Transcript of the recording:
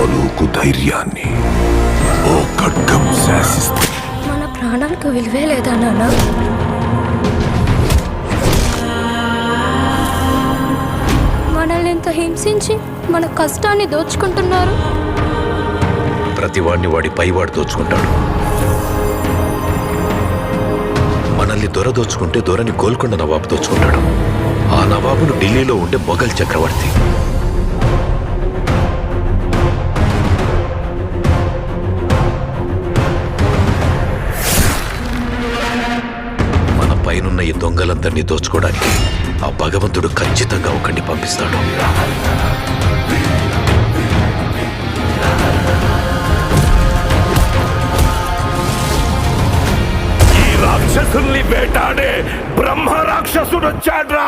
తాలూకు ధైర్యాన్ని ఓ ఖడ్గం శాసిస్తుంది. మన ప్రాణాలకు విలువే లేదా నాన్న? మనల్ని ఎంత హింసించి మన కష్టాన్ని దోచుకుంటున్నారు. ప్రతివాడిని వాడి పైవాడు దోచుకుంటాడు. మనల్ని దొర దోచుకుంటే దొరని గోల్కొండ నవాబు దోచుకుంటాడు. ఆ నవాబును ఢిల్లీలో ఉండే మొఘల్ చక్రవర్తి. మన పైనున్న ఈ దొంగలందరినీ దోచుకోవడానికి ఆ భగవంతుడు ఖచ్చితంగా ఒకరిని పంపిస్తాడు. రాక్షసుల్ని వేటాడే బ్రహ్మ రాక్షసుడు వచ్చాడ్రా.